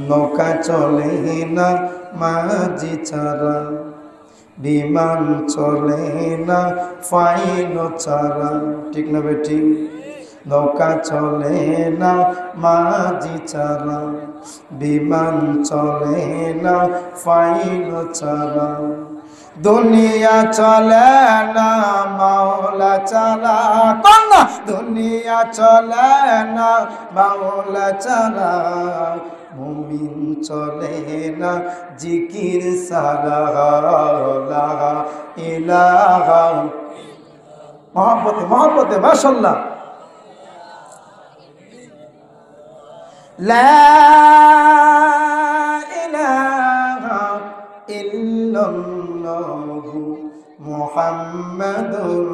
নৌকা চলে না মাঝি ছাড়া, বিমান চলে না ফাইল ছাড়া। ঠিক না বেটি? নৌকা চলে না মাঝি ছাড়া, বিমান চলে না ফাইল ছাড়া। দুনিয়া চলে না মাওলা ছাড়া, কন্যা দুনিয়া চলে না মাওলা ছাড়া। মুমিন চলে না জিকির সারা, লা ইলাহা। মহব্বতে মহব্বতে মাশাআল্লাহ। লা ইলাহা ইল্লাল্লাহু মুহাম্মাদুর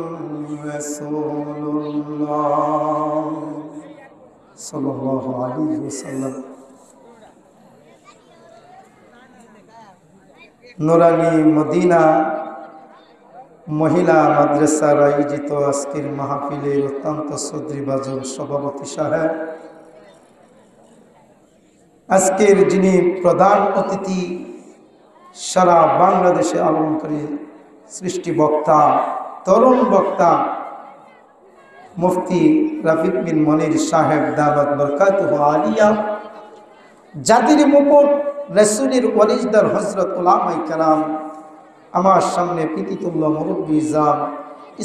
রাসূলুল্লাহ সাল্লাল্লাহু আলাইহি ওয়াসাল্লাম। নুরানি মদিনা মহিলা মাদ্রাসার আয়োজিত আজকের মাহফিলের অত্যন্ত শ্রদ্ধেয়ভাজন সভাপতি সাহেব, আজকের যিনি প্রধান অতিথি, সারা বাংলাদেশে আগমনকারী সৃষ্টি বক্তা, তরুণ বক্তা মুফতি রাফিক বিন মনির সাহেব দাওয়াত বরকাতুহু আলিয়া, জাতির মুকুট রাসূলের ওয়ারিসদার হযরত উলামায়ে কেরাম, আমার সামনে পিতৃতুল্য মুরব্বী জাম,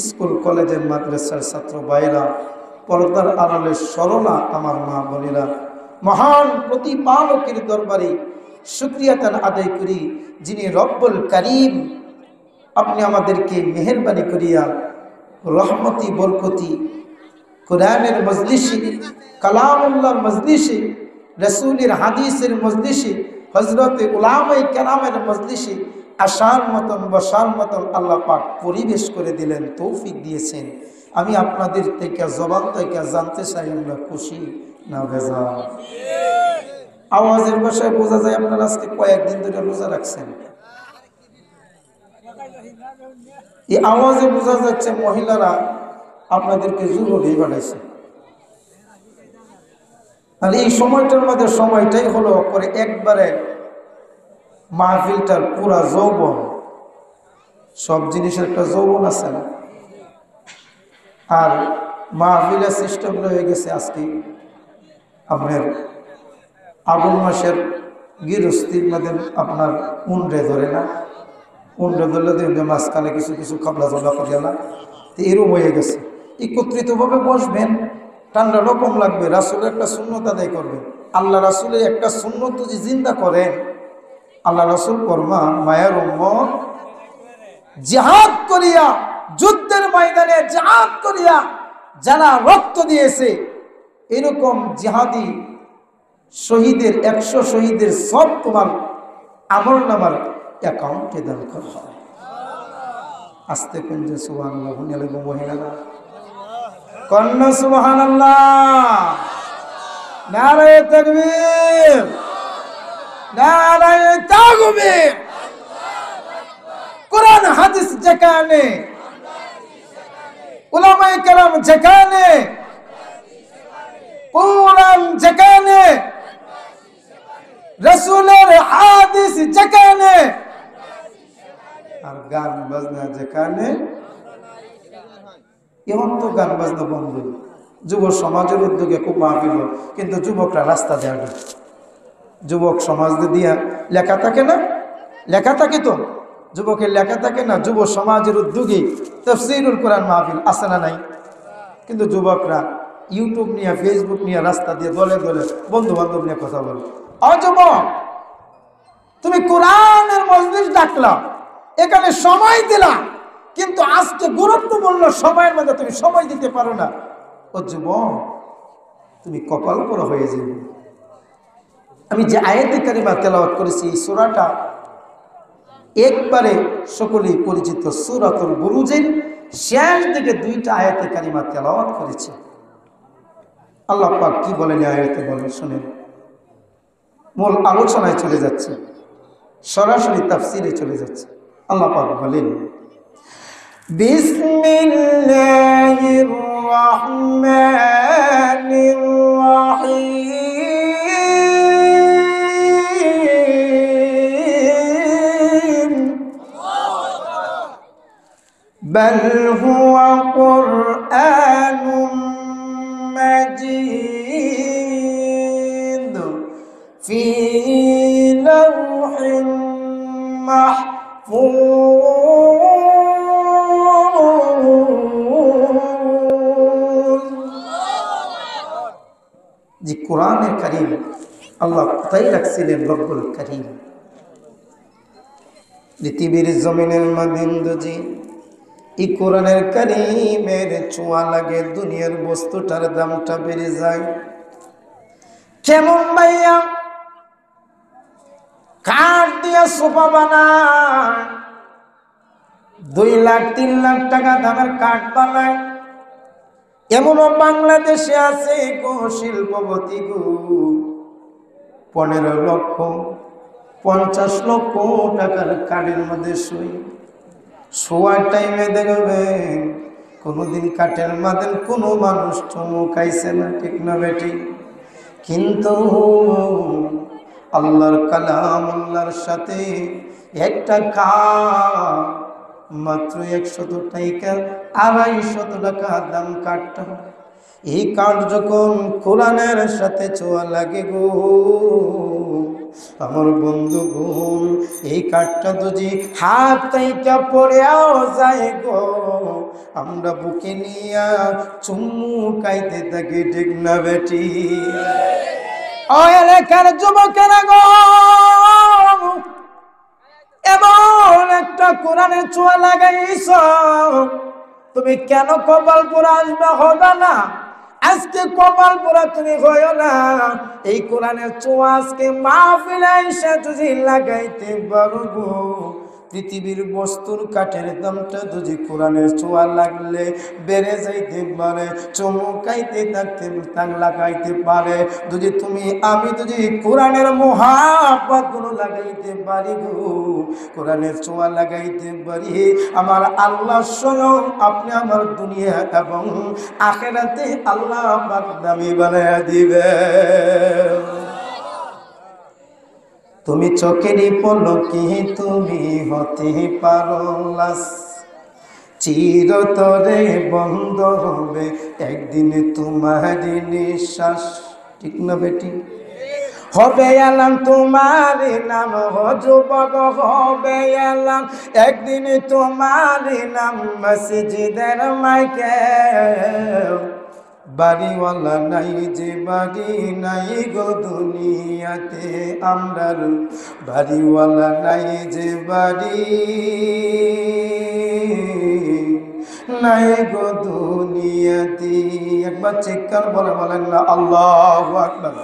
স্কুল কলেজের মাদ্রাসার ছাত্র ভাইরা, পর্দার আড়ালে সরলা আমার মা বোনেরা, মহান প্রতিপালকের দরবারে শুকরিয়াতান আদায় করি, যিনি রব্বুল কারীম, আপনি আমাদেরকে মেহেরবানি করিয়া রহমতি বরকতি কোরআনের মজলিসে, কালামুল্লাহর মজলিসে, রাসূলের হাদিসের মজলিসে, হযরতে উলামায়ে কেরামের মজলিসে আসার মতন বসার মতন আল্লাহ পাক পরিবেশ করে দিলেন, তৌফিক দিয়েছেন। আমি আপনাদের থেকে জবান থেকে জানতে চাই, আমরা খুশি না বেজার? আওয়াজের ভাষায় বোঝা যায় আপনারা আজকে কয়েকদিন ধরে রোজা রাখছেন। এই আওয়াজে বোঝা যাচ্ছে মহিলারা আপনাদেরকে জরুরি বানাইছে। আর এই সময়টার মধ্যে সময়টাই হলো করে একবারে মাহফিলটার পুরা যৌবন, সব জিনিসের একটা যৌবন আছে না। আর মাহফিলের সিস্টেম হয়ে গেছে আজকে আপনার আগুন মাসের গৃহস্থির মধ্যে আপনার উন্ডে ধরে না, উন্ডে ধরলে দেখবে মাঝখানে কিছু কিছু খাবলা জলা করিয়া না, তো এরম হয়ে গেছে। একত্রিতভাবে বসবেন, ঠান্ডাটাও কম লাগবে, রাসূলের একটা সুন্নত আদায় করবেন। আল্লাহ রাসূলের একটা সুন্নত যদি জিন্দা করেন, আল্লাহ রাসূল ফরমান, মায়ের উম্মত জিহাদ করিয়া, যুদ্ধের ময়দানে জিহাদ করিয়া যারা রক্ত দিয়েছে, এরকম জিহাদি শহীদের 100 শহীদের সব তোমার আমলনামার অ্যাকাউন্টে দান করা হয়। আস্তে কুঞ্জে সুবহানাল্লাহ বলে মহিলারা কন্যা সুবহানাল্লাহ, নারায়ে তাকবীর, নারায়ে তাকবীর। কোরআন হাদিস যেখানে, উলামায়ে কেরাম যেখানে, কোরআন যেখানে, রাসূলের হাদিস যেখানে, আর গান বাজনা যেখানে। এখন তো গান বাজনা বন্ধ, যুব সমাজের উদ্যোগে খুব মাহফিল, কিন্তু যুবকরা রাস্তা দেয় না। যুবক সমাজ দিয়া লেখা থাকে না, লেখা থাকে তো, যুবকের লেখা থাকে না, যুব সমাজের উদ্যোগে তাফসীরুল কোরআন মাহফিল আছে না নাই? কিন্তু যুবকরা ইউটিউব নিয়ে, ফেসবুক নিয়ে রাস্তা দিয়ে দলে দলে বন্ধু বান্ধব নিয়ে কথা বলে। যুবক, তুমি কোরআনের মজলিস ডাকলা, এখানে সময় দিলা, কিন্তু আজকে গুরুত্বপূর্ণ সময়ের মধ্যে তুমি সময় দিতে পারো না। ও যুবক, তুমি কপাল পোড়া হয়ে যাবে। আমি যে আয়াতে কারিমা তেলাওয়াত করেছি, এই সূরাটা একবারে সকলেই পরিচিত সূরাতুল বুরুজের শেষ দিকে 2টা আয়াতে কারিমা তেলাওয়াত করেছি। আল্লাহ পাক কি বলেন আয়াতে, বলেন শুনেন। মূল আলোচনায় চলে যাচ্ছে, সরাসরি তাফসীরে চলে যাচ্ছে। আল্লাহ পাক বলেন, বিসমিল্লাহির রাহমানির রাহিম বাল হুয়া কুরআনুম মাজিদ ফি লাওহিন মাহফুজ। যে কোরআনে কারীম আল্লাহ কোথায় রাখছিলেন? রব্বুল কারীম পৃথিবীর জমিনের মাদিন্দজি এই কোরআনের কারীমের ছোঁয়া লাগে দুনিয়ার বস্তুটার দামটা বেড়ে যায়। কেমন ভাইয়া কাঠ দিয়া সোফা বানায়, 2 লাখ 3 লাখ টাকা দামের কাঠ বানায়। এমনও বাংলাদেশে আছে গো শিল্পপতি গো 15 লক্ষ 50 লক্ষ টাকার কাঠের মধ্যে শোয়ার টাইমে দেখবেন কোনোদিন কাঠের মাঝে কোনো মানুষ চমকাইছে না, ঠিক না বেটি? কিন্তু আল্লাহর কালাম আল্লাহর সাথে একটা কাঠ মাত্র 100 টাকা 250 টাকা দাম কাঠটা। এই কাঠ যখন কোরআনের সাথে ছোঁয়া লাগে গো আমার বন্ধু গুণ, এই কাঠটা যদি হাত থেকে পড়েও যায় গো আমরা বুকে নিয়ে চুমু খাইতে থাকি, ঠিক না বেটি? ও এলাকার যুবকেরা গো, এমন একটা কোরআনের ছোঁয়া লাগাইছ, তুমি কেন কপাল পোড়া আসবে? হবে না, আজকে কপাল পোড়া তুমি হইও না। এই কোরআনের ছোঁয়া আজকে মাহফিলে এসে যদি লাগাইতে পারো গো, পৃথিবীর বস্তুর কাঠের দামটা যদি কোরআনের ছোঁয়া লাগলে বেড়ে যাইতে পারে, চমকাইতে থাকতে লাগাইতে পারে। যদি তুমি আমি যদি কোরআনের মুহাব্বত গুলো লাগাইতে পারি গো, কোরআনের ছোঁয়া লাগাইতে পারি, আমার আল্লাহ স্বয়ং আপনি আমার দুনিয়া এবং আখিরাতে আল্লাহ পাক দামি বানায়া দিবে। তুমি চোখেরই পলকে তুমি হতে পারো লাশ, চিরতরে বন্ধ হবে একদিন তোমার নিঃশ্বাস, ঠিক না বেটি? হবে এলাম তোমার নাম যুবক, হবে এলাম একদিন তোমার নাম মসজিদের মাইকে। বাড়িওয়ালা নাই যে বাড়ি নাই গো দুনিয়াতে, আমরার বাড়িওয়ালা নাই যে বাড়ি নাই গো দুনিয়াতে। একবার চিৎকার বলেন না আল্লাহু আকবার।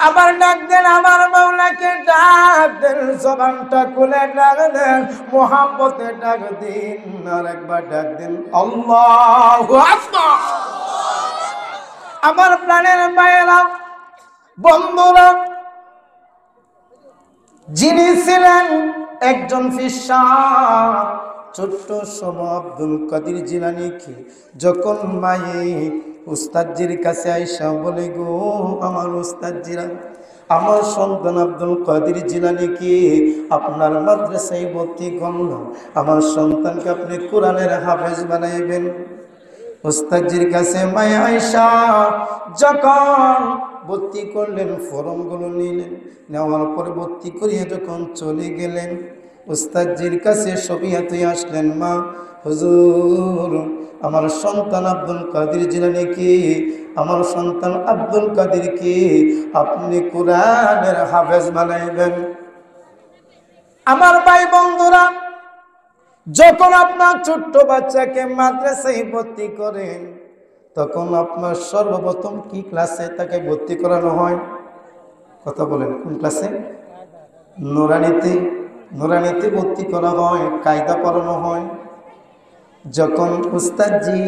আবার ডাক দেন আমার মাওলাকে, ডাক দেন, জবানটা খুলে ডাক দেন, মোহাব্বতে ডাক দিন, আর একবার ডাক দেন আল্লাহু আকবার। আমার প্রাণের মায়েরা বন্ধুরা, যিনি ছিলেন একজন ফিসার, ছোট্ট সময় আব্দুল কাদের জিলানীকে যখন মায়ে উস্তাদজির কাছে আইসা বলে গো আমার উস্তাদজিরা, আমার সন্তান আব্দুল কাদের জিলানীকে আপনার মাদ্রাসায় ভর্তি করল, আমার সন্তানকে আপনি কোরআনের হাফেজ বানাইবেন। উস্তাদজির কাছে মায়ে আইসা যখন ভর্তি করলেন, ফরমগুলো নিলেন, নেওয়ার পরে ভর্তি করিয়ে যখন চলে গেলেন, উস্তাদজির কাছে সবিয়াতে আসলেন, মা হুজুর আমার সন্তান আব্দুল কাদের জিলানীকে, আমার সন্তান আব্দুল কাদেরকে আপনি কোরআনের হাফেজ বানাইবেন। আমার ভাই বন্ধুরা, যখন আপনার ছোট্ট বাচ্চাকে মাদ্রাসায় ভর্তি করেন, তখন আপনার সর্বপ্রথম কি ক্লাসে তাকে ভর্তি করানো হয়? কথা বলেন, কোন ক্লাসে? নুরানিতে। নুরানিতে ভর্তি করা হয়, কায়দা পড়ানো হয়। যখন উস্তাদজি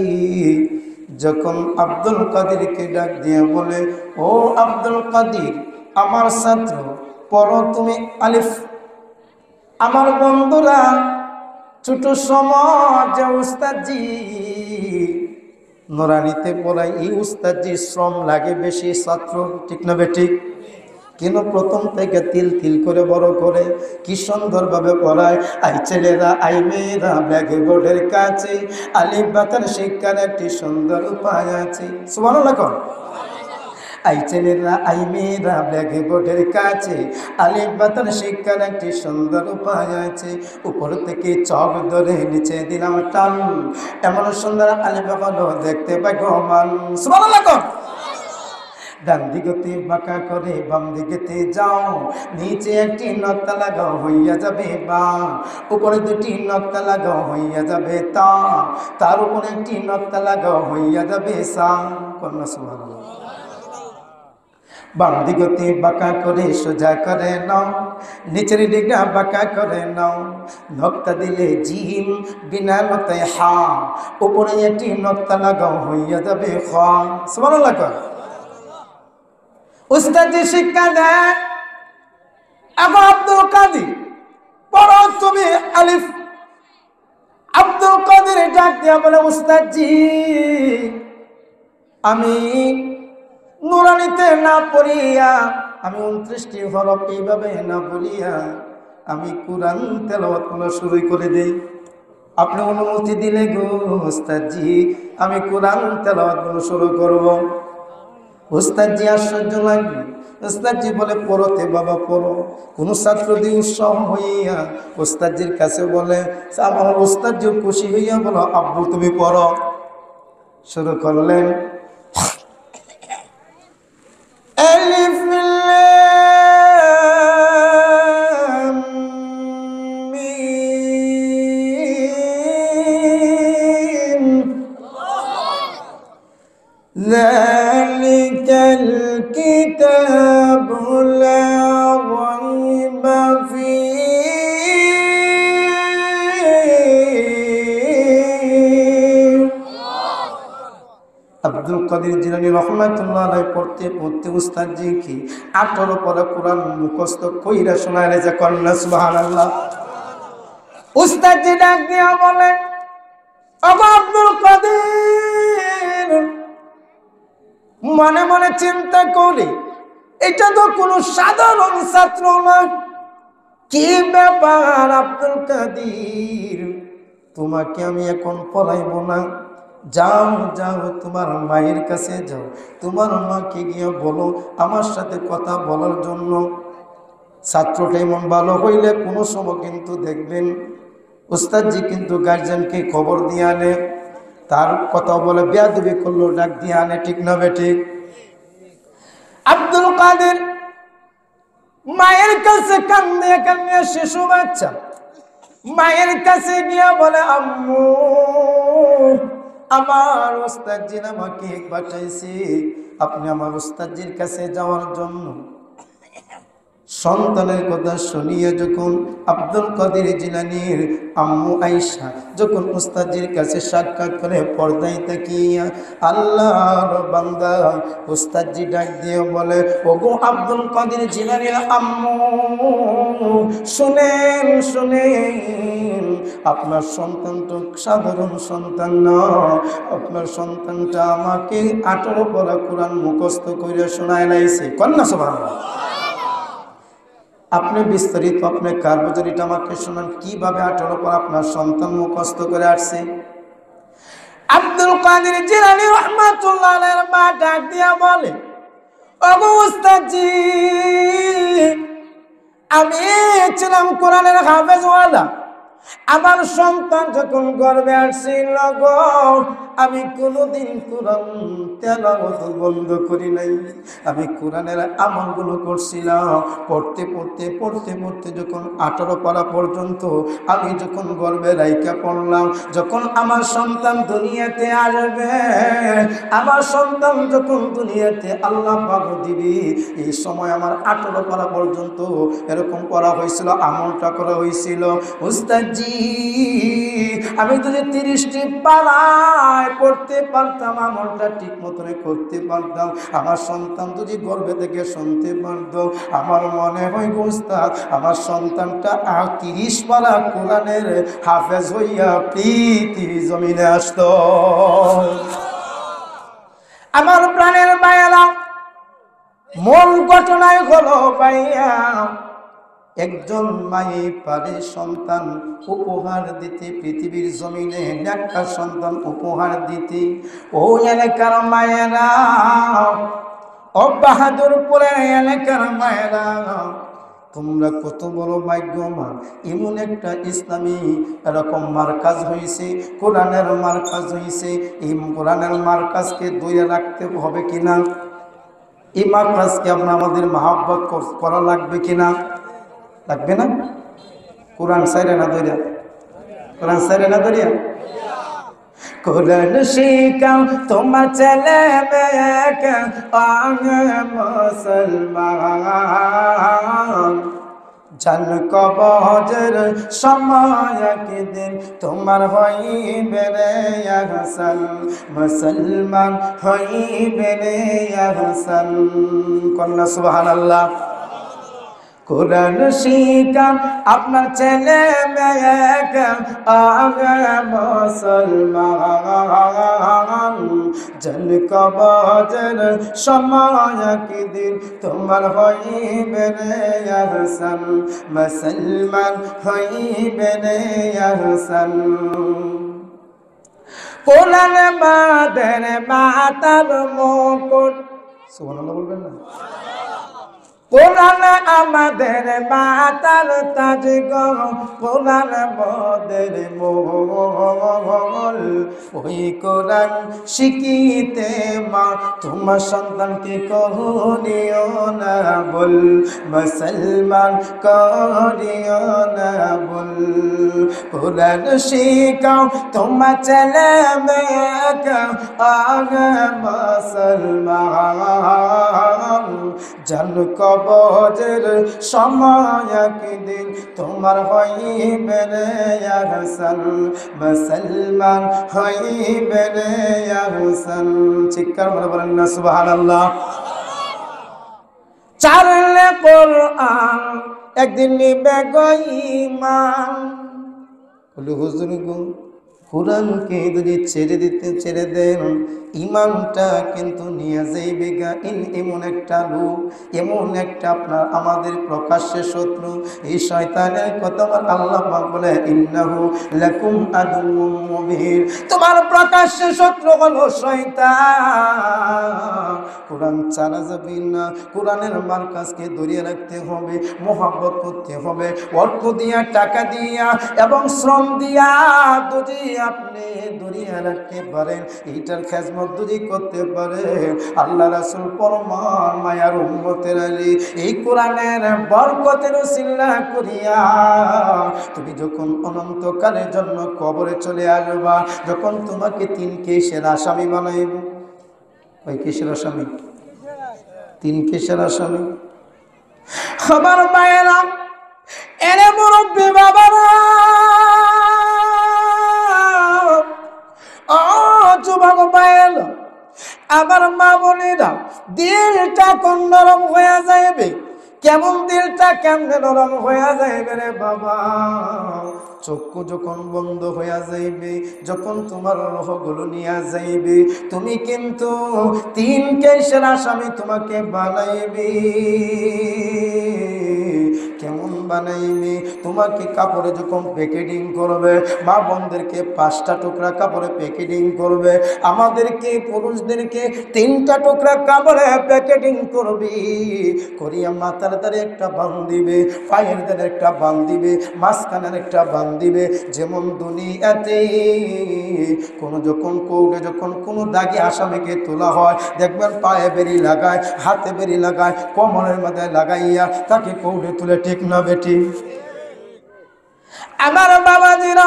যখন আব্দুল কাদেরকে ডাক দিয়ে বলে, ও আব্দুল কাদের আমার ছাত্র, পড়ো তুমি আলিফ। আমার বন্ধুরা, ছোট সমাজ যে উস্তাদজি নুরানিতে পড়ায়, এই উস্তাদজি শ্রম লাগে বেশি ছাত্র, ঠিক না বেঠিক? কেন প্রথম থেকে তিল তিল করে বড় করে কি সুন্দরভাবে পড়ায়। আই ছেলেরা আই মেয়েরা ব্ল্যাকবোর্ডের কাছে আলিফ বাতার শিক্ষার একটি সুন্দর উপায় আছে। সুবহানাল্লাহ। আই ছেলেরা আই মেয়েরা ব্ল্যাকবোর্ডের কাছে আলিফ বাতার শিক্ষার একটি সুন্দর উপায় আছে। উপর থেকে চক ধরে নিচে দিলাম টান, এমন সুন্দর আলিফ হলো দেখতে ভাগ্যবান। সুবহানাল্লাহ। ডান দিগতে বাঁকা করে বাম দিকেতে যাও, নিচে একটি নক্তা লাগাও হইয়া যাবে বা, উপরে দুটি নক্তা লাগাও হইয়া যাবে তা, তার উপরে একটি নক্তা লাগাও হইয়া যাবে সা। কন্যা সুবহানাল্লাহ। বাম দিগতে বাঁকা করে সোজা করে নাও, নিচের দিকটা বাঁকা করে নাও, নক্তা দিলে জিম, বিনা নক্তায় হা, উপরে একটি নক্তা লাগাও হইয়া যাবে খ। সুবহানাল্লাহ। উস্তাদ জি শিক্ষা দেন, আবু আব্দুল কাদের পড়ো তুমি আলিফ। আব্দুল কাদের ডাক দিয়া বলে, উস্তাদ জি আমি নুরানিতে না পড়িয়া, আমি 29টি হরফ এইভাবে না বলিয়া আমি কোরআন তেলাওয়াত করা শুরু করে দেই। আপনি অনুমতি দিলে গো উস্তাদ জি আমি কোরআন তেলাওয়াত করা শুরু করব। উস্তাদ জি আশ্চর্য লাগবে। উস্তাদ জি বলে, পড়তে বাবা পড়ো। কোন ছাত্র দিয়ে উৎসাহ হইয়া উস্তাদ জির কাছে বলে, আমার উস্তাদ জি খুশি হইয়া বলো, আব্বু তুমি পড়ো। শুরু করলেন। আলিফ লাম মিম যালিকাল কিতাবু লা রাইবা ফীহি। আব্দুল কাদের জিলানী রহমাতুল্লাহ আলাইহি পড়তে পড়তে উস্তাদ জি কি 18 পারা কোরআন মুখস্থ কইরা শোনালে যে কন্যা সুবহানাল্লাহ। উস্তাদ জি ডাক দিয়া বলে, ওগো আব্দুল কাদের, মনে মনে চিন্তা করি এটা তো কোনো সাধারণ ছাত্র না, কি ব্যাপার আব্দুল কাদের, তোমাকে আমি এখন পড়াইব না, যাও যাও তোমার মায়ের কাছে যাও, তোমার মাকে গিয়ে বলো আমার সাথে কথা বলার জন্য। ছাত্রটা এমন ভালো হইলে কোনো সময় কিন্তু দেখবেন উস্তাদ জি কিন্তু গার্জিয়ানকে খবর দিয়ে আনে, তার কথা বলে বেয়াদবি করলো ডাক দিয়ে আনে, ঠিক না বেঠিক? আব্দুল কাদের মায়ের কাছে কান্দে কান্দে, শিশু বাচ্চা মায়ের কাছে গিয়া বলে, আম্মু আমার উস্তাদ জি আমাকে পাঠাইছে আপনি আমার উস্তাদ জির কাছে যাওয়ার জন্য। সন্তানের কথা শুনিয়ে যখন আব্দুল কাদের জিলানীর আম্মু আয়েশা যখন উস্তাদজির কাছে সাক্ষাৎ করে পর্দায় তাকিয়া আল্লাহর বান্দা উস্তাদজি ডাক দিয়ে বলে, ওগো আব্দুল কাদের জিলানীর আম্মু শুনেন শুনেন, আপনার সন্তান তো সাধারণ সন্তান না, আপনার সন্তানটা আমাকে 18 পারা কোরআন মুখস্থ করে শোনায় লাইছে। কন্যা সুবহানাল্লাহ। আপনি বিস্তারিত আপনি কারগুজারিটা আমাকে শোনান, কিভাবে 18 পারা আপনার সন্তান মুখস্থ করে আসছে। আব্দুল কাদের জিলানী রাহমাতুল্লাহ আলাইহির মা ডাক দিয়া বলে, ওগো উস্তাদজি আমি ছিলাম কোরআনের হাফেজ ওয়ালা, আমার সন্তান যখন গর্ভে আসছিল গো আমি কোনোদিন কোরআন তেলাওয়াত বন্ধ করি নাই, আমি কোরআনের আমলগুলো করছিলাম। পড়তে পড়তে পড়তে পড়তে যখন 18 পারা পর্যন্ত আমি যখন গর্ভে রাইখা পড়লাম, যখন আমার সন্তান দুনিয়াতে আসবে, আমার সন্তান যখন দুনিয়াতে আল্লাহ পাক দিবি, এই সময় আমার 18 পারা পর্যন্ত এরকম পড়া হয়েছিল, আমলটা করা হয়েছিল। উস্তাদজি আমি যদি 30টি পারায় পড়তে পারতাম, আমলটা ঠিক মতন করতে পারতাম, আমার সন্তান যদি গর্ভে থেকে শুনতে পারত, আমার মনে হয় উস্তাদ আমার সন্তানটা 30 পারা কোরআনের হাফেজ হইয়া পৃথিবী জমিনে আসতো। আমার প্রাণের মায়েরা মূল ঘটনায় হলো ভাইয়া, একজন মায়ে পারে সন্তান উপহার দিতে, পৃথিবীর জমিনে একটা সন্তান উপহার দিতে। ও এলাকার মায়েরা, ও বাহাদুরপুরের এলাকার মায়েরা, তোমরা কত বড় ভাগ্যবান। এমন একটা ইসলামী এরকম মার্কাজ হয়েছে, কোরআনের মার্কাজ হয়েছে। এই কোরআনের মার্কাজকে ধরে রাখতে হবে কিনা, এই মার্কাজকে আমরা আমাদের মহব্বত করা লাগবে কিনা? লাগবে না? কোরআন সাইরে না ধরিয়া, কোরআন সাইরে না ধরিয়া কোরআন শিখাও তোমার ছেলে মেয়েকে, আগে মুসলমান জান কবজের সময় একদিন তোমার হইবে রে আহসান, মুসলমান হইবে রে আহসান। কন্যা সুবহানাল্লাহ। কোরআন শিখান আপনার ছেলে মেয়েকে, আগে মুসলমান জান কবজের সময় একদিন তোমার হইবে রে আহসান, মুসলমান হইবে রে আহসান। কোরআন মাদের মাতার মুকুট, সুবহানাল্লাহ বলবেন না? কোরআন আমাদের মাতার তাজ গো, কোরআন মোদের মোল। ওই কোরআন শিখিতে মা তোমার সন্তানকে করিও না বল, মুসলমান করিও না বল। কোরআন শিখাও তোমার ছেলে মেয়েকে, আগে মুসলমান জান কবজের সময় একদিন তোমার হইবে রে আহসান, মুসলমান হইবে রে আহসান। চিৎকার করে বলেন না সুবহানাল্লাহ। চারলে কোরআন একদিন নিবে গো ঈমান। বলি হুজুর গো, কোরআনকে যদি ছেড়ে দেন, ইমানটা কিন্তু নিয়ে যাইবে গা। এমন একটা লোক, এমন একটা আপনার আমাদের প্রকাশ্যে শত্রু, এই শয়তানের কথা আল্লাহ পাক বলে, ইন্নাহু লাকুম আদুউম মুবিন। তোমার প্রকাশ্যে শত্রু হলো শয়তান। কোরআন ছাড়া যাবে না, কোরআনের মার্কাজকে ধরিয়ে রাখতে হবে, মোহাব্বত করতে হবে, অর্থ দিয়া, টাকা দিয়া এবং শ্রম দিয়া যদি আপনি ধরিয়ে রাখতে পারেন, এইটার খেজমত যদি করতে পারে, আল্লাহ রাসূল ফরমান মায়ার উম্মতের আলী, এই কোরআনের বরকতের উসিলা করিয়া তুমি যখন অনন্তকালের জন্য কবরে চলে আসবা, যখন তোমাকে 3 কেসের আসামি বানাইব। ওই কেসের আসামি, 3 কেসের আসামি। খবর পাইলাম এরে মুরব্বী বাবারা, ও যুবক পাইল, আবার মা বোনেরা, দিলটা কোন নরম হয়ে যাইবে। কেমন দিলটা কেমনে নরম হয়ে যাইবে রে বাবা। চক্ষু যখন বন্ধ হয়ে যাইবে, যখন তোমার রোহগুলো নিয়ে যাইবে, তুমি কিন্তু 3 কেসের আসামি তোমাকে বানাইবে। কেমন বানাইবে? তোমাকে কাপড়ে যখন প্যাকেটিং করবে, মা বোনদেরকে 5টা টুকরা কাপড়ে প্যাকেটিং করবে, আমাদেরকে পুরুষদেরকে 3টা টুকরা কাপড়ে প্যাকেটিং করবে। করিয়া মাথার দ্বারে একটা বান দিবে, পায়ের দ্বারে একটা বান দিবে, মাঝখানের একটা বান দিবে। যেমন দুনিয়াতে যখন কোর্টে যখন কোনো দাগি আসামিকে তোলা হয়, দেখবেন পায়ে বেরি লাগায়, হাতে বেরি লাগায়, কোমরের মধ্যে লাগাইয়া তাকে কোর্টে তুলে, ঠিক না বেটি? আমার বাবাজিরা,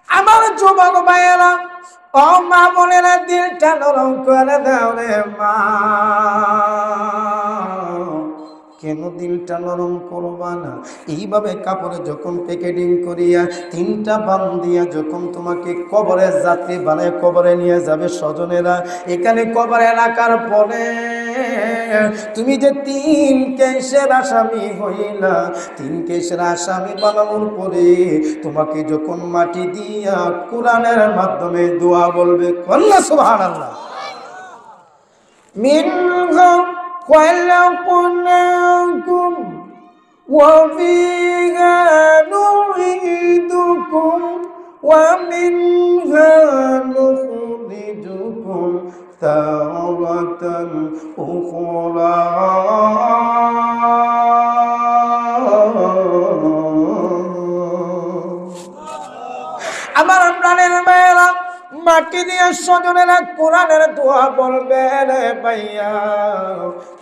আমার যুবক ভাইয়েরা, ও মা বোনেরা, দিলটা নরম করে দাও রে মা। কেন দিলটা নরম করবা না? এইভাবে কাপড়ে যখন প্যাকেটিং করিয়া 3টা বান দিয়া যখন তোমাকে কবরের যাত্রী বানায় কবরে নিয়ে যাবে স্বজনেরা, এখানে কবরে রাখার পরে তুমি যে 3 কেসের আসামি হইলা, 3 কেসের আসামি বানানোর পরে তোমাকে যখন মাটি দিয়া কোরআনের মাধ্যমে দোয়া বলবে, আল্লাহ সুবহানাল্লাহ, মিনহা خلقناكم وفيها نعيدكم ومنها نخرجكم تارة أخرى আমার প্রাণের মেয়েরা মাটি দিয়ে স্বজনেরা কোরআনের দোয়া বলবে রে ভাইয়া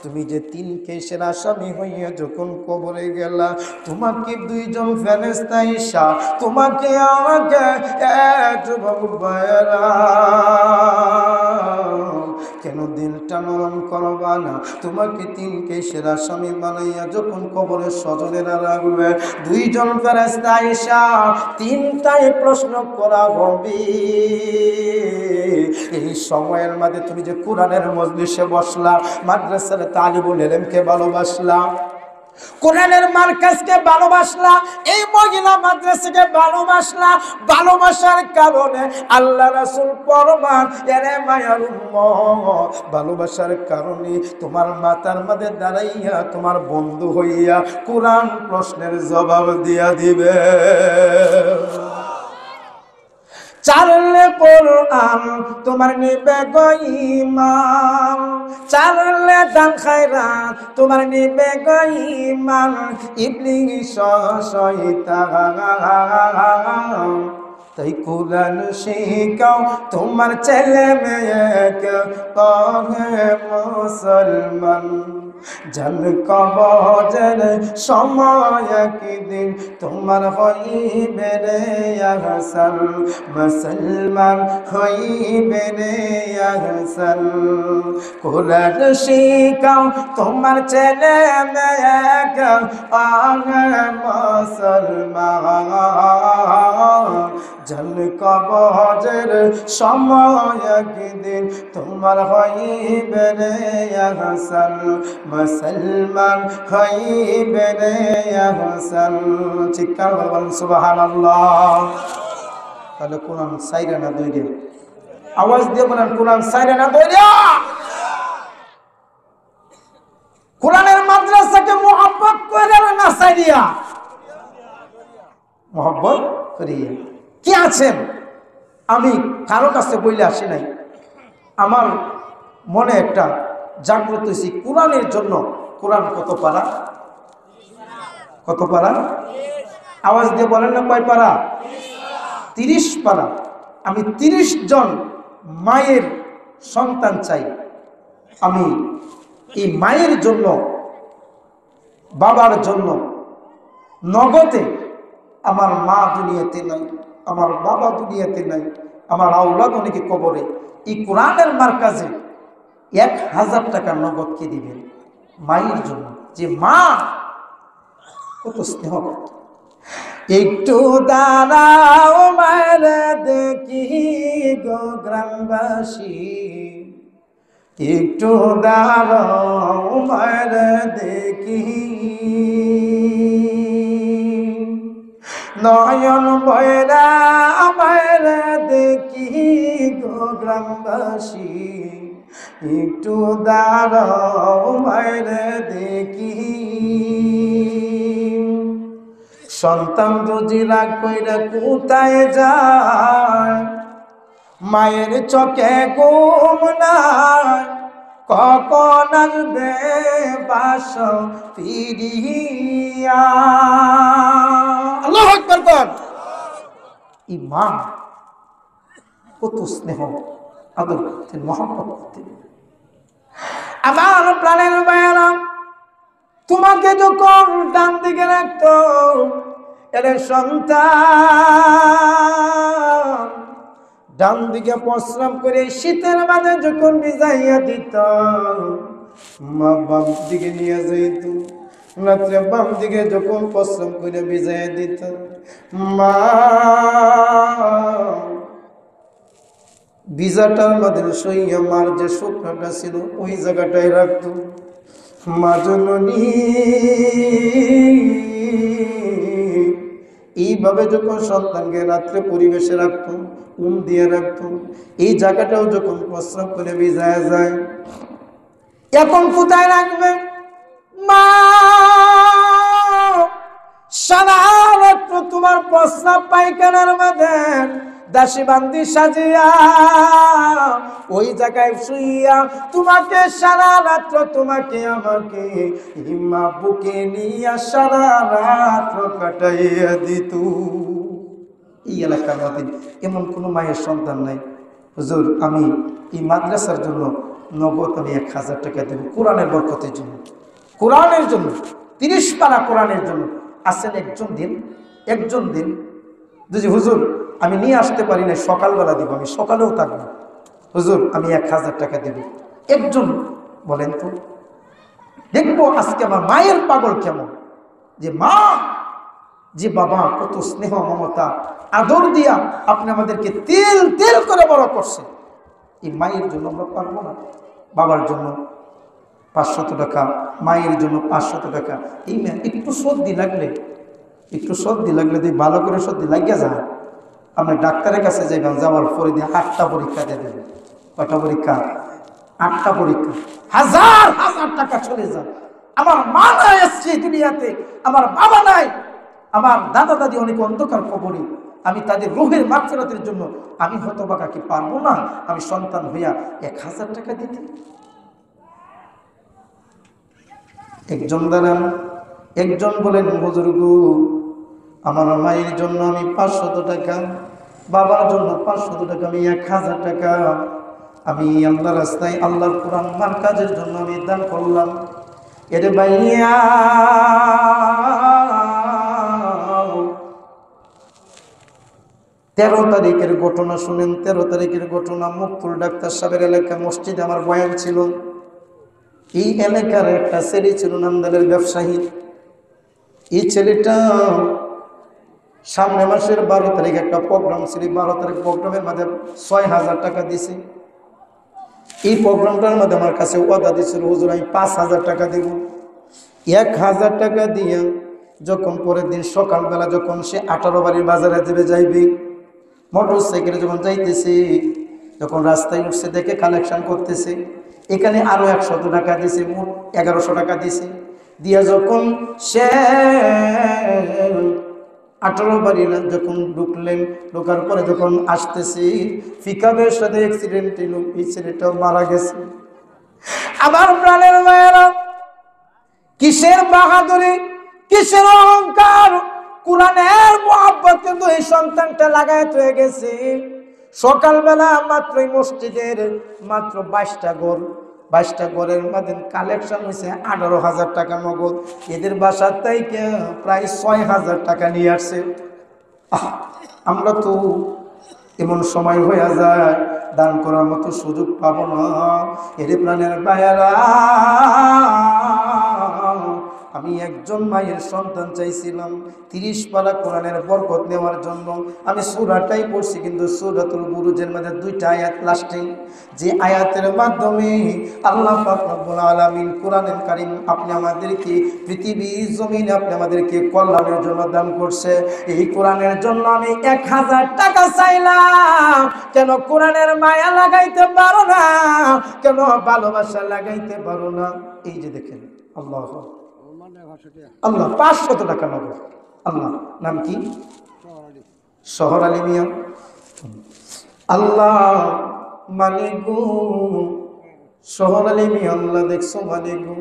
তুমি যে 3 কেসের আসামি হইয়া যখন কবরে গেলা তোমাকে 2 জন ফেরেশতা এসে তোমাকে আমাকে যুবক ভাইরা কেন দিলটা নরম করবা না তোমাকে 3 কেসের আসামি বানাইয়া যখন কবরের স্বজনেরা রাখবে 2 জন ফেরেশতা এসে 3টাই প্রশ্ন করা হবে এই সময়ের মধ্যে তুমি যে কোরআনের মজলিসে বসলা মাদ্রাসার তালিবুল ইলমকে ভালোবাসলা কোরআনের মার্কাজকে ভালোবাসলা এই মহিলা মাদ্রাসাকে ভালোবাসলা ভালোবাসার কারণে আল্লাহ রাসূল ফরমান এরে মায়ার উম্মত ভালোবাসার কারণে তোমার মাথার মধ্যে দাঁড়াইয়া তোমার বন্ধু হইয়া কোরআন প্রশ্নের জবাব দিয়া দিবে চারলে কোরআন তোমার নিবে গইমান চারলে দান খায়রাত তোমার নিবে গইমান ইবলিস শয়তান তাই কোরআন শিখাও তোমার ছেলে মেয়েকে কহে মুসলমান জান কবজের সময় একদিন তোমার হইবে রে আহসান মুসলমান হইবে রে আহসান কোরআন শিখাও তোমার ছেলে মেয়েকে কহে মুসলমান জান কবজের সময় একদিন তোমার হইবে রে আহসান মুসলমান হইবে রে আহসান চিৎকার করে বলেন সুবহানাল্লাহ তাহলে কোরআন সাইরা না দইরে আওয়াজ দিয়ে বলেন কোরআন সাইরা না দইরে কোরআনের মাদ্রাসাকে মুহাব্বত করে না সাইরিয়া মুহাব্বত করিয়া কি আছেন আমি কারো কাছে বইলে আসি নাই আমার মনে একটা জাগ্রত হয়েছি কোরআনের জন্য কোরআন কত পারা আওয়াজ দিয়ে বলেন না কয় পারা 30 পারা আমি 30 জন মায়ের সন্তান চাই আমি এই মায়ের জন্য বাবার জন্য নগদে আমার মা দুনিয়াতে নাই আমার বাবা দুনিয়াতে নাই আমার আওলাদ অনেকে কবরে এই কোরআনের মার্কাজে 1000 টাকা নগদকে দিবেন মায়ের জন্য যে মা কত স্নেহ একটু দাঁড়াও মায়ের দেখি গো গ্রামবাসী একটু দাঁড়াও মায়ের দেখি নয়ন বয়রা মায়ের দেখি গো গ্রামবাসী একটু দাঁড়াও মায়ের দেখি সন্তান রুজি রাগ কইরা কোথায় যায় মায়ের চোখে ঘুম নাই কখন আসবে বাস ফিরিয়া আল্লাহু আকবার কর এই মা কত স্নেহ আদর করতেন মহব্বত করতেন আমার প্রাণের মায়েরা তোমাকে যখন ডান দিকে রাখতো এর সন্তান ডান দিকে পশ্রাম করে শীতের মাঝে যখন ভিজাইয়া দিত মা বাম দিকে নিয়ে যাইত রাত্রে বাম দিকে যখন পশ্রাম করে ভিজাইয়া দিত মা ভিজাটার মধ্যে সইয়া মার যে শুকনাটা ছিল ওই জায়গাটায় রাখতো মা জননী এইভাবে যখন সন্তানকে রাত্রে পরিবেশে রাখতো দিয়ে রাখতো এই জায়গাটাও যখন প্রস্রাব করে ভিজায়া যায় এখন কোথায় রাখবে? মা সারা রাত্র তোমার প্রস্রাব পায়খানার মধ্যে দাসী বান্দি সাজিয়া ওই জায়গায় শুইয়া তোমাকে সারা রাত্র তোমাকে আমাকে হিম্মা বুকে নিয়ে সারা রাত্র কাটাইয়া দিত। এই এলাকার মধ্যে এমন কোনো মায়ের সন্তান নাই, হুজুর আমি এই মাদ্রাসার জন্য নগদ আমি 1000 টাকা দেব কোরআনের বরকতের জন্য, কোরআনের জন্য 30 পারা কোরআনের জন্য। আসেন একজন দিন যদি হুজুর আমি নিয়ে আসতে পারি না, সকালবেলা দিব, আমি সকালেও থাকবো, হুজুর আমি 1000 টাকা দেব। একজন বলেন তো, দেখবো আজকে আমার মায়ের পাগল কেমন, যে মা যে বাবা কত স্নেহ মমতা আদর দিয়া আপনি আমাদেরকে তেল তেল করে বড় করছে। এই মায়ের জন্য আমরা পারবো না? বাবার জন্য 500 টাকা, মায়ের জন্য 500 টাকা। এই একটু সর্দি লাগলে ভালো করে সর্দি লাগিয়া যায়, আপনি ডাক্তারের কাছে যাইবেন, যাওয়ার পরে দিয়ে 8টা পরীক্ষা দিয়ে দেবেন। কয়টা পরীক্ষা? 8টা পরীক্ষা, হাজার হাজার টাকা চলে যায়। আমার মা নাই এসছে দুনিয়াতে, আমার বাবা নাই, আমার দাদা দাদি অনেক অন্ধকার কবরে, আমি তাদের রুহের মাগফিরাতের জন্য আমি হতভাগা কি পারবো না আমি সন্তান হইয়া 1000 টাকা দিতে? একজন দাঁড়ান, একজন বলেন হুজুর গো আমার মায়ের জন্য আমি 500 টাকা, বাবার জন্য 500 টাকা, আমি 1000 টাকা আমি আল্লাহ রাস্তায় আল্লাহর কোরআন মার্কাজের জন্য আমি দান করলাম। এর ভাইয়া 13 তারিখের ঘটনা শুনেন। 13 তারিখের ঘটনা, মুক্তুল ডাক্তার সাহেবের এলাকায় মসজিদে আমার বয়ান ছিল। এই এলাকার একটা ছেলে ছিল নামদালের ব্যবসায়ী। এই ছেলেটা সামনে মাসের 12 তারিখ একটা প্রোগ্রাম ছিল, 12 তারিখ প্রোগ্রামের মধ্যে 6000 টাকা দিছে। এই প্রোগ্রামটার মধ্যে আমার কাছে ওয়াদা দিছিল হুজুর আমি 5000 টাকা দিব। 1000 টাকা দিয়ে যখন পরের দিন সকালবেলা যখন সে 18 বাড়ির বাজারে যাইবে, মোটর সাইকেলে যখন যাইতেছে, যখন রাস্তায় উঠছে দেখে কালেকশন করতেছে, এখানে আরো 100 টাকা দিছে, মোট 1100 টাকা দিছে। দিয়া যখন সে 18 বাড়ি যখন ঢুকলেন, ঢোকার পরে যখন আসতেছি পিকআপের সাথে অ্যাক্সিডেন্ট হলো, এই ছেলেটাও মারা গেছে। আমার প্রাণের মায়েরা, কিসের বাহাদুরি, কিসের অহংকার, কোরআনের মুহাব্বত কিন্তু এই সন্তানটা লাগায় হয়ে গেছে। সকালবেলা মাত্র মসজিদের মাত্র 22টা ঘরের মধ্যে কালেকশন হয়েছে 18,000 টাকা নগদ। এদের বাসার থেকে প্রায় 6,000 টাকা নিয়ে আসছে। আমরা তো এমন সময় হয়ে যায় দান করার মতো সুযোগ পাবো না। এর প্রাণের ভাইয়ারা, আমি একজন মায়ের সন্তান চাইছিলাম 30 পারা কোরআনের বরকত নেওয়ার জন্য। আমি সূরাটাই পড়ছি, কিন্তু সূরাতুল বুরুজের মধ্যে 2টা আয়াত লাস্টে, যে আয়াতের মাধ্যমে আল্লাহ পাক রব্বুল আলামিন কোরআনুল কারীম আপনি আমাদেরকে পৃথিবীর জমিনে আপনি আমাদেরকে কল্যাণের জন্য দান করছে। এই কোরআনের জন্য আমি 1000 টাকা চাইলাম। কেন কোরআনের মায়া লাগাইতে পারো না? কেন ভালোবাসা লাগাইতে পারো না? এই যে দেখেন আল্লাহ 500 টাকা নগদ। আল্লাহ নাম কি? শহর আলী মিয়া। আল্লাহ মালিকু শহর আলী মিয়া, আল্লাহ দেখছো মালিকু,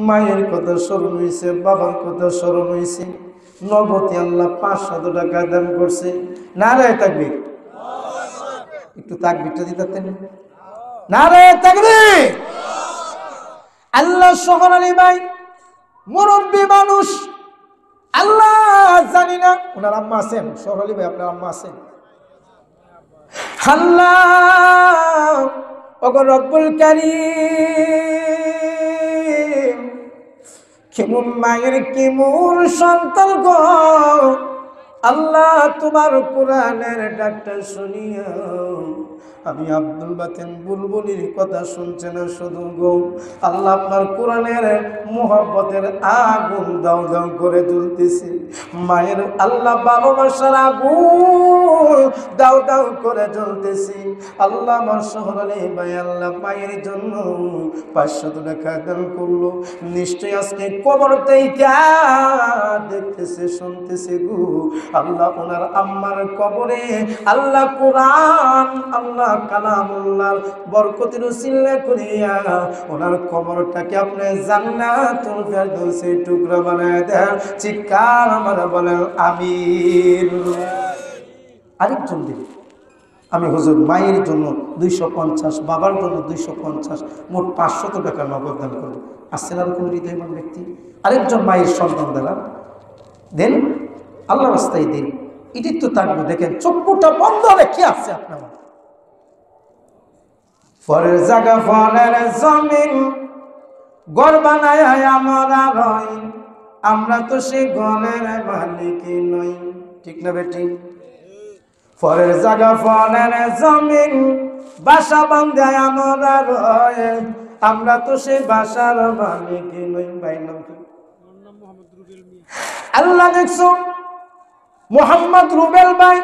মায়ের কথা স্মরণ হয়েছে, বাবার কথা স্মরণ হয়েছে, নগদে আল্লাহ 500 টাকা দান করছে। নারায়ে তাকবীর, একটু তাকবীরটা দিতেন। নারায়ে তাকবীর। আল্লাহ শহর আলী ভাই মুরব্বী মানুষ, আল্লাহ জানি না ওনার আম্মা আছেন? শহর আলী ভাই আপনার আম্মা আছেন? আল্লাহ ওগো রব্বুল কারীম, কেমন মায়ের কেমন সন্তান গো, আল্লাহ তোমার কোরআনের ডাকটা শুনিয়া আমি আব্দুল বাতেন বুলবুলির কথা শুনছে না শুধু গো আল্লাহ আপনার কোরআনের মোহাব্বতের আগুন দাও দাও করে জ্বলতেছে মায়ের আল্লাহ ভালোবাসার আগুন দাও দাও করে জ্বলতেছে আল্লাহ আমার শহরে ভাই আল্লাহ মায়ের জন্য 500 টাকা দান করলো নিশ্চয় আজকে কবর থেকে দেখতেছে শুনতেছে গো আল্লাহ ওনার আম্মার কবরে আল্লাহ কোরআন আল্লাহ কালামুল্লাহর বরকতের উসিলা করিয়া ওনার কবরটাকে আপনি জান্নাতুল ফেরদৌসের টুকরা বানায় দেন চিৎকার আমরা বলেন আমিন আরেকজন দিন আমি হুজুর মায়ের জন্য 250 বাবার জন্য 250 মোট 500 টাকা নগদ দান করব আসছেন আর কোন হৃদয়বান ব্যক্তি আরেকজন মায়ের সন্তান দ্বারা দেন আল্লাহ রাস্তায় দিন এটি তো থাকবে দেখেন চক্ষুটা বন্ধ রেখে আছে আপনার ফরের জায়গা ফরের জমিন ঘর বানায় আমরা রই আমরা তো সে ঘরের মালিক নই ঠিক না বেটি ফরের জায়গা ফরের জমিন বাসা বান্ধায় আমরা রই আমরা তো সে বাসার মালিক নই ভাই নাম কি আল্লাহ দেখছো মোহাম্মদ রুবেল ভাই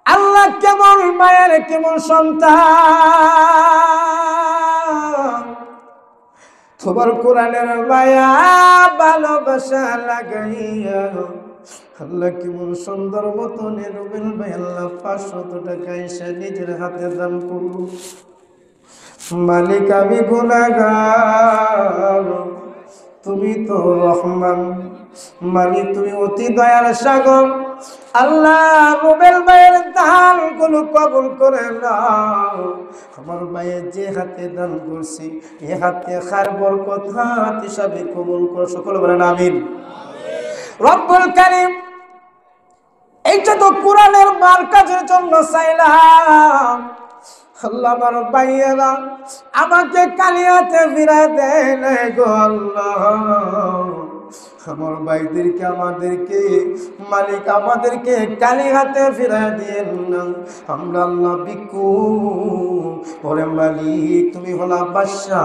আল্লাহ কেমন মায়ের কেমন সন্তান তোমার কোরআনের মায়া ভালোবাসা লাগাইয়া আল্লাহ কেমন সুন্দর মতন রুবেল ভাই আল্লাহ 500 টাকা এসে নিজের হাতে দান করলো মালিক আমি গুনাহগার তুমি তো রহমান মালিক তুমি অতি দয়ার সাগর আল্লাহ রুবেল ভাইয়ের দান গুলো কবুল করে নাও আমার ভাইয়ের যে হাতে দান করছি এ হাতে খার বরকত হাত হিসাবে কবুল করো সকলে বলেন আমিন রব্বুল কারীম এইটা তো কোরআনের মার্কাজের জন্য চাইলাম আল্লাহ আমার ভাইয়েরা আমাকে কালিয়াতে ফিরা দেয় না গো আল্লাহ আমার ভাইদেরকে আমাদেরকে মালিক আমাদেরকে কালি হাতে ফিরা দিয়েন না আমরা আল্লাহ বিকু ওরে মালিক তুমি হলা বাদশা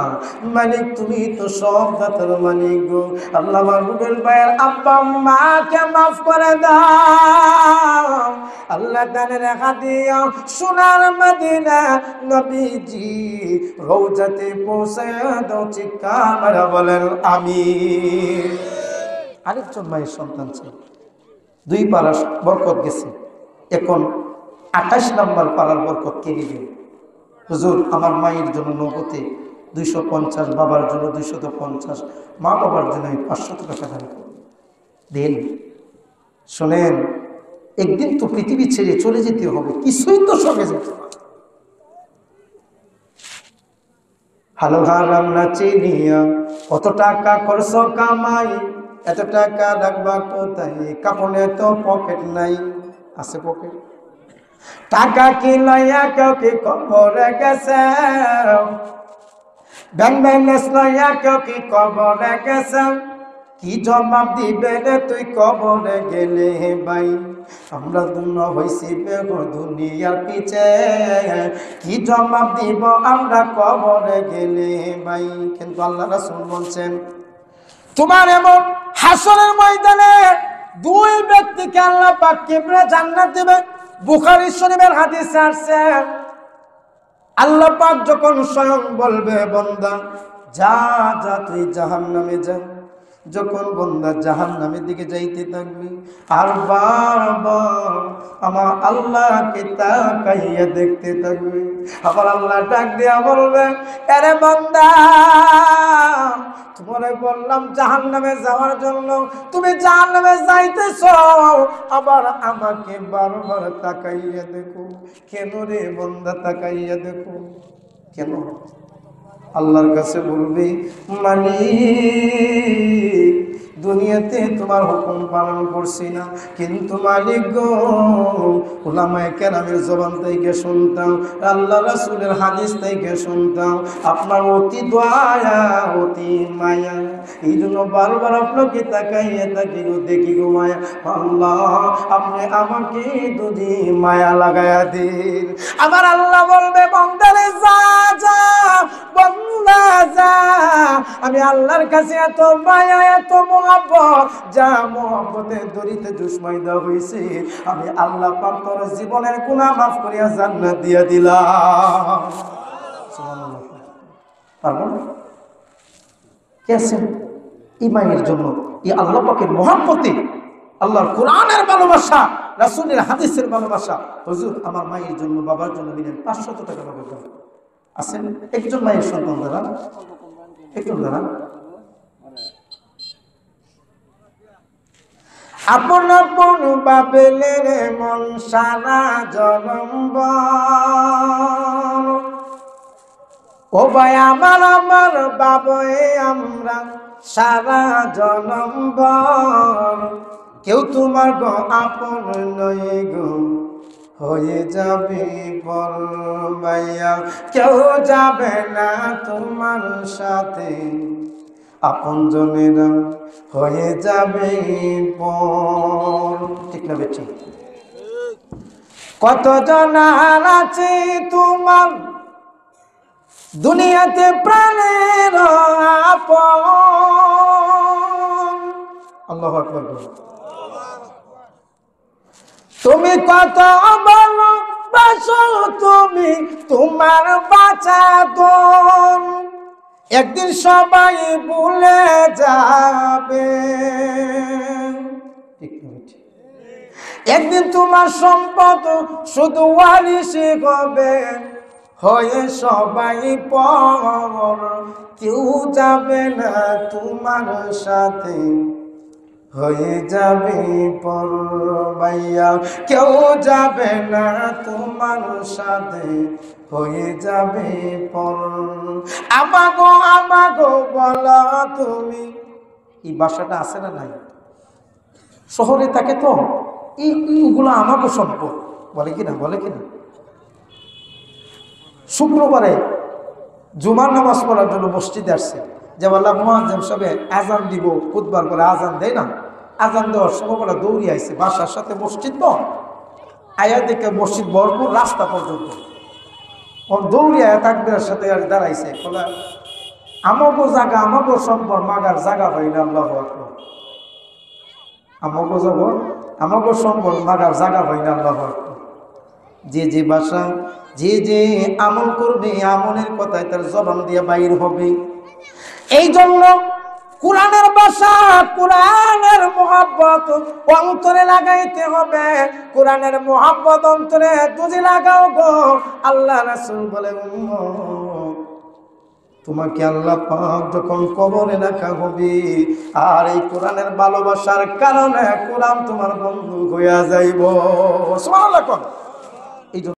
মালিক তুমি তো সব দাতার মালিক গো আল্লাহ আমার রুবেল ভাইয়ের আব্বা মাকে মাফ করে দাও আল্লাহ তাআলা রেখা দিও সোনার মদিনা নবীজি রওজাতে পৌঁছায় দাও চিৎকার মারা বলেন আমিন আরেকজন মায়ের সন্তান ছিল 2 পারা বরকত গেছে এখন 28 নম্বর পারার বরকত কে নিবে হুজুর আমার মায়ের জন্য নগদে 250 বাবার জন্য 250 মা বাবার জন্য 500 টাকা দান দেন শুনেন একদিন তো পৃথিবী ছেড়ে চলে যেতে হবে কিছুই তো সঙ্গে যেতে হবে হালো হারাম না চিনিয়া কত টাকা করছো কামাই এত টাকা রাখবা কোথায় কাপড়ে তো পকেট নাই আছে পকেট টাকা কি লইয়া কেউ কি কবরে গেছে ব্যাংক ব্যালেন্স লইয়া কেউ কি কবরে গেছে কি জবাব দিবে রে তুই কবরে গেলে ভাই আমরা দুন্য হইছি বেগর দুনিয়ার পিছে কি জবাব দিব আমরা কবরে গেলে ভাই কিন্তু আল্লাহ রাসূল বলছেন তোমার এমন হাসরের ময়দানে 2 ব্যক্তিকে আল্লাহ পাক কিবরে জান্নাত দিবেন বুখারী শরীফের হাদিসে আছে আল্লাহ পাক যখন স্বয়ং বলবে বান্দা যা যা তুই জাহান্নামে যা যখন বান্দা জাহান্নামের দিকে যাইতে থাকবে আর বারবার আমার আল্লাহকে তাকাইয়া দেখতে থাকবে আবার আল্লাহ ডাক দিয়া বলবে আরে বান্দা তোমারে বললাম জাহান্নামে যাওয়ার জন্য তুমি জাহান্নামে যাইতেছো আবার আমাকে বারবার তাকাইয়া দেখো কেন রে বান্দা তাকাইয়া দেখো কেন আল্লাহর কাছে বলবে মালিক দুনিয়াতে তোমার হুকুম পালন করছি না, কিন্তু মালিক গো উলামায়ে কেরামের জবান থেকে শুনতাম, আল্লাহ রাসূলের হাদিস থেকে শুনতাম আপনার অতি দয়া অতি মায়া। এই জন্য বারবার আপনাকে তাকাইয়ে থাকি গো, দেখি গো মায়া। আল্লাহ আপনি আমাকে যদি মায়া লাগায়া দিন। আমার আল্লাহ বলবে বান্দারে যা যা বান্দা যা, আমি আল্লাহর কাছে এত মায়া এত মহব্বত, যা মহব্বতের দড়িতে দুশ্মনী হয়েছে, আমি আল্লাহ পাক তোর জীবনের গুনাহ মাফ করিয়া জান্নাত দিয়া দিলাম। সুবহানাল্লাহ। পারবো না কেসে ইমানের জন্য এই আল্লাহ পাকের মহব্বতে, আল্লাহর কোরআনের ভালোবাসা, রাসূলের হাদিসের ভালোবাসা। হুজুর আমার মায়ের জন্য বাবার জন্য দিলেন 500 টাকা নগদ আছেন। একজন মায়ের সন্তান দাঁড়ান, একজন দাঁড়ান। আপন আপন বাবেলের মন সারা জনম্বর, ও ভাই আমার আমার বাবয়ে আমরা সারা জনম্বর। কেউ তোমার গো আপন নয় গো, হয়ে যাবে পর মাইয়া। কেউ যাবে না তোমার সাথে, আপন জনেরা হয়ে যাবে পর। ঠিক না বেঠি? কত জনার আছে তোমার দুনিয়াতে প্রাণের আপন। আল্লাহু আকবার। তুমি কত ভালোবাসো তুমি তোমার বাঁচাদন, একদিন সবাই ভুলে যাবে। একদিন তোমার সম্পদ শুধু ওয়ারিশি হবে, হয়ে সবাই পর। কেউ যাবে না তোমার সাথে, হয়ে যাবে পর ভাইয়া। কেউ যাবে না তোমার সাথে, হয়ে যাবে পর। আমাগো বলো তুমি। এই ভাষাটা আছে না নাই? শহরে থাকে তো এইগুলো আমাগো সম্পদ বলে কিনা, বলে কিনা? শুক্রবারে জুমার নামাজ পড়ার জন্য মসজিদে আসছে, যে বললাম মুয়াজ্জিন সাহেব আজান দিব, খুতবার করে আজান দেয় না, আজান দেওয়ার সময় বলে দৌড়ি আইছে, বাসার সাথে মসজিদ তো, আয়া দেখে মসজিদ ভরপুর রাস্তা পর্যন্ত, দৌড়ি আয়া তাকবীরের সাথে আর দাঁড়াইছে, বলে আমাগো জায়গা আমাগো সম্পদ মাগার জায়গা পাই না। আল্লাহু আকবার। আমাগো জায়গা আমাগো সম্পদ মাগার জায়গা পাই না। আল্লাহু আকবার। যে যে ভাষা যে যে আমল করবে, আমলের কথায় তার জবান দিয়ে বাইর হবে। এই জন্য কোরআনের ভাষা, কোরআনের মহব্বত অন্তরে লাগাইতে হবে। কোরআনের মহব্বত অন্তরে যদি লাগাও গো, আল্লাহ রাসূল বলে তোমাকে আল্লাহ পাক যখন কবরে রাখা হবে, আর এই কোরআনের ভালোবাসার কারণে কোরআন তোমার বন্ধু হইয়া যাইব। সুবহানাল্লাহ।